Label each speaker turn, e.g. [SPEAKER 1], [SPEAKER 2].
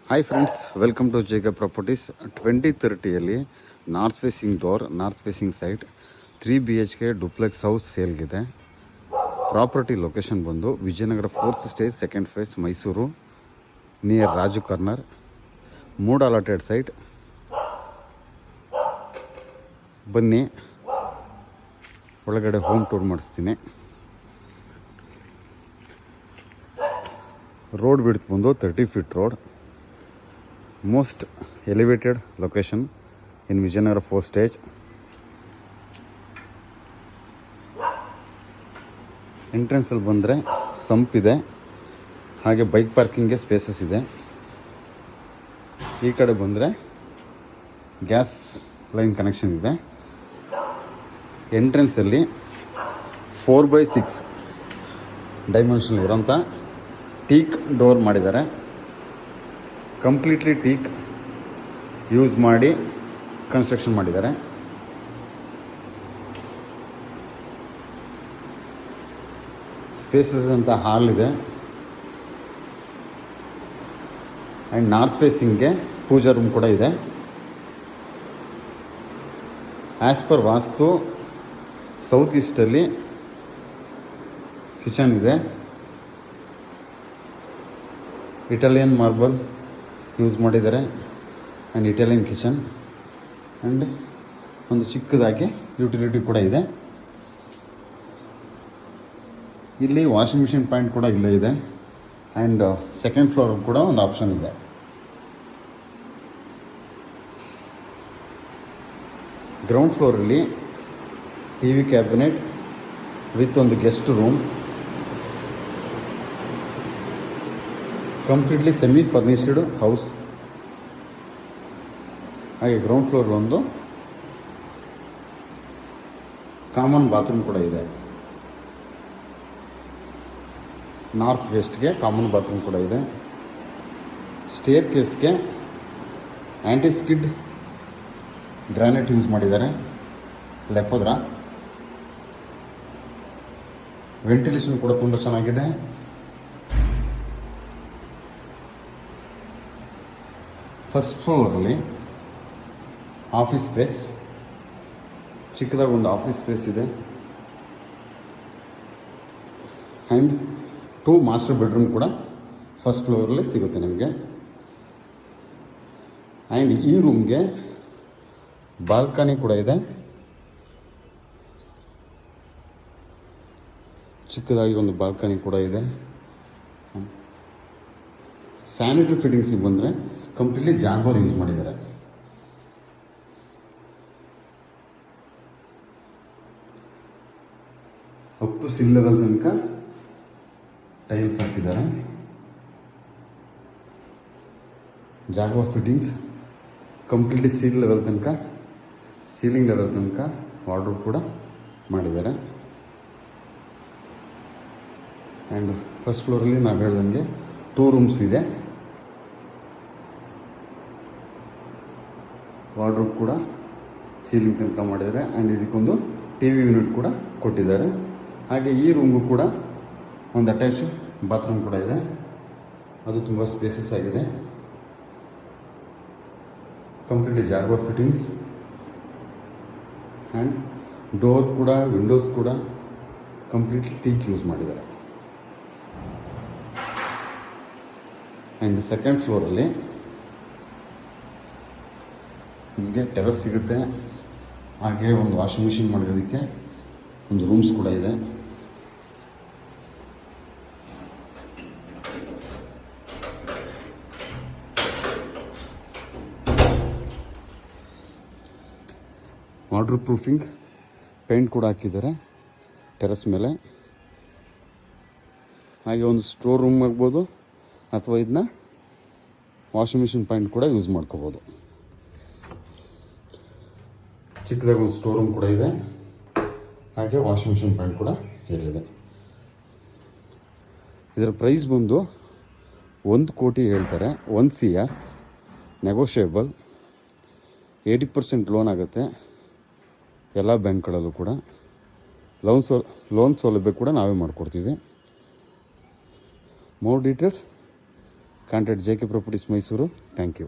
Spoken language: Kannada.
[SPEAKER 1] Hi friends, welcome to JK properties. 2030ಯಲ್ಲಿ north facing door, north facing site 3 BHK duplex house ಸೇಲ್ಗಿದೆ. ಪ್ರಾಪರ್ಟಿ ಲೊಕೇಶನ್ ಬಂದು Vijayanagar 4th stage 2nd phase, Mysuru, near Raju corner. 3 allotted site. ಬನ್ನಿ, ಒಳಗಡೆ ಹೋಮ್ ಟೂರ್ ಮಾಡಿಸ್ತೀನಿ. ರೋಡ್ ಬಿಡ್ತು ಬಂದು 30 feet road. Most elevated location in Vijayanagar 4th stage. ಎಂಟ್ರೆನ್ಸಲ್ಲಿ ಬಂದರೆ ಸಂಪ್ ಇದೆ, ಹಾಗೆ ಬೈಕ್ ಪಾರ್ಕಿಂಗ್ಗೆ ಸ್ಪೇಸಸ್ ಇದೆ. ಈ ಕಡೆ ಬಂದರೆ ಗ್ಯಾಸ್ ಲೈನ್ ಕನೆಕ್ಷನ್ ಇದೆ. ಎಂಟ್ರೆನ್ಸಲ್ಲಿ 4x6 ಡೈಮೆನ್ಷನ್ ಇರೋಂಥ ಟೀಕ್ ಡೋರ್ ಮಾಡಿದ್ದಾರೆ. ಕಂಪ್ಲೀಟ್ಲಿ ಟೀಕ್ ಯೂಸ್ ಮಾಡಿ ಕನ್ಸ್ಟ್ರಕ್ಷನ್ ಮಾಡಿದ್ದಾರೆ. ಸ್ಪೇಸಸ್ ಅಂತ ಹಾಲ್ ಇದೆ. ಆ್ಯಂಡ್ ನಾರ್ತ್ ಫೇಸಿಂಗ್ಗೆ ಪೂಜಾ ರೂಮ್ ಕೂಡ ಇದೆ. ಆ್ಯಸ್ ಪರ್ ವಾಸ್ತು ಸೌತ್ ಈಸ್ಟಲ್ಲಿ ಕಿಚನ್ ಇದೆ. ಇಟಾಲಿಯನ್ ಮಾರ್ಬಲ್ ಯೂಸ್ ಮಾಡಿದ್ದಾರೆ. ಆ್ಯಂಡ್ ಇಟಾಲಿಯನ್ ಕಿಚನ್ ಆ್ಯಂಡ್ ಒಂದು ಚಿಕ್ಕದಾಗಿ ಯುಟಿಲಿಟಿ ಕೂಡ ಇದೆ. ಇಲ್ಲಿ ವಾಷಿಂಗ್ ಮಿಷಿನ್ ಪಾಯಿಂಟ್ ಕೂಡ ಇಲ್ಲೇ ಇದೆ. ಆ್ಯಂಡ್ 2nd ಫ್ಲೋರ್ ಕೂಡ ಒಂದು ಆಪ್ಷನ್ ಇದೆ. ಗ್ರೌಂಡ್ ಫ್ಲೋರಲ್ಲಿ TV ಕ್ಯಾಬಿನೆಟ್ ವಿತ್ ಒಂದು guest room, completely semi furnished house. ಹಾಗೆ ಗ್ರೌಂಡ್ ಫ್ಲೋರ್ ಒಂದು ಕಾಮನ್ ಬಾತ್ರೂಮ್ ಕೂಡ ಇದೆ. ನಾರ್ತ್ ವೆಸ್ಟ್ಗೆ ಕಾಮನ್ ಬಾತ್ರೂಮ್ ಕೂಡ ಇದೆ. ಸ್ಟೇರ್ ಕೇಸ್ಗೆ ಆ್ಯಂಟಿ ಸ್ಕಿಡ್ ಗ್ರಾನೈಟ್ ಯೂಸ್ ಮಾಡಿದ್ದಾರೆ. ಲೆಪೋದ್ರ ವೆಂಟಿಲೇಷನ್ ಕೂಡ ತುಂಬ ಚೆನ್ನಾಗಿದೆ. ಫಸ್ಟ್ ಫ್ಲೋರಲ್ಲಿ ಆಫೀಸ್ ಸ್ಪೇಸ್, ಚಿಕ್ಕದಾಗಿ ಒಂದು ಆಫೀಸ್ ಸ್ಪೇಸ್ ಇದೆ. ಆ್ಯಂಡ್ 2 ಮಾಸ್ಟರ್ ಬೆಡ್ರೂಮ್ ಕೂಡ ಫಸ್ಟ್ ಫ್ಲೋರಲ್ಲಿ ಸಿಗುತ್ತೆ ನಿಮಗೆ. ಆ್ಯಂಡ್ ಈ ರೂಮ್ಗೆ ಬಾಲ್ಕನಿ ಕೂಡ ಇದೆ. ಚಿಕ್ಕದಾಗಿ ಒಂದು ಬಾಲ್ಕನಿ ಕೂಡ ಇದೆ. ಸ್ಯಾನಿಟರಿ ಫಿಟ್ಟಿಂಗ್ಸಿಗೆ ಬಂದರೆ ಕಂಪ್ಲೀಟ್ಲಿ ಜಾಗ್ವಾರ್ ಯೂಸ್ ಮಾಡಿದ್ದಾರೆ. ಅಪ್ ಟು ಸಿಲ್ ಲೆವೆಲ್ ತನಕ ಟೈಲ್ಸ್ ಹಾಕಿದ್ದಾರೆ. Jaguar fittings completely ceiling level ತನಕ ವಾರ್ಡ್ರೋಬ್ ಕೂಡ ಮಾಡಿದ್ದಾರೆ. ಆ್ಯಂಡ್ ಫಸ್ಟ್ ಫ್ಲೋರಲ್ಲಿ ನಾವು ಹೇಳ್ದಂಗೆ 2 ರೂಮ್ಸ್ ಇದೆ. ವಾರ್ಡ್ರೋಬ್ ಕೂಡ ಸೀಲಿಂಗ್ ತನಕ ಮಾಡಿದ್ದಾರೆ. ಆ್ಯಂಡ್ ಇದಕ್ಕೊಂದು TV ಯೂನಿಟ್ ಕೂಡ ಕೊಟ್ಟಿದ್ದಾರೆ. ಹಾಗೆ ಈ ರೂಮ್ಗೂ ಕೂಡ ಒಂದು ಅಟ್ಯಾಚ್ ಬಾತ್ರೂಮ್ ಕೂಡ ಇದೆ. ಅದು ತುಂಬ ಸ್ಪೇಸಸ್ ಆಗಿದೆ. Completely Jaguar fittings and door ಕೂಡ, ವಿಂಡೋಸ್ ಕೂಡ ಕಂಪ್ಲೀಟ್ಲಿ ಟೀಕ್ ಯೂಸ್ ಮಾಡಿದ್ದಾರೆ. ಆ್ಯಂಡ್ 2nd ಫ್ಲೋರಲ್ಲಿ ನಿಮಗೆ ಟೆರಸ್ ಸಿಗುತ್ತೆ. ಹಾಗೆ ಒಂದು ವಾಷಿಂಗ್ ಮಿಷಿನ್ ಮಾಡೋದಕ್ಕೆ ಒಂದು ರೂಮ್ಸ್ ಕೂಡ ಇದೆ. ವಾಟರ್ ಪ್ರೂಫಿಂಗ್ ಪೇಂಟ್ ಕೂಡ ಹಾಕಿದ್ದಾರೆ ಟೆರಸ್ ಮೇಲೆ. ಹಾಗೆ ಒಂದು ಸ್ಟೋರ್ ರೂಮ್ ಆಗ್ಬೋದು, ಅಥವಾ ಇದನ್ನ ವಾಷಿಂಗ್ ಮಿಷಿನ್ ಪಾಯಿಂಟ್ ಕೂಡ ಯೂಸ್ ಮಾಡ್ಕೋಬೋದು. ಚಿಕ್ಕದಾಗಿ ಒಂದು ಸ್ಟೋರ್ ರೂಮ್ ಕೂಡ ಇದೆ. ಹಾಗೆ ವಾಷಿಂಗ್ ಮಿಷಿನ್ ಪಾಯಿಂಟ್ ಕೂಡ ಇಲ್ಲಿದೆ. ಇದರ ಪ್ರೈಸ್ ಬಂದು 1 ಕೋಟಿ ಹೇಳ್ತಾರೆ. 1 CR ನೆಗೋಷಿಯೇಬಲ್. 80% ಲೋನ್ ಆಗುತ್ತೆ ಎಲ್ಲ ಬ್ಯಾಂಕ್ಗಳಲ್ಲೂ ಕೂಡ. ಲೋನ್ ಸೌಲಭ್ಯ ಕೂಡ ನಾವೇ ಮಾಡಿಕೊಡ್ತೀವಿ. More details contact JK properties Mysuru. Thank you.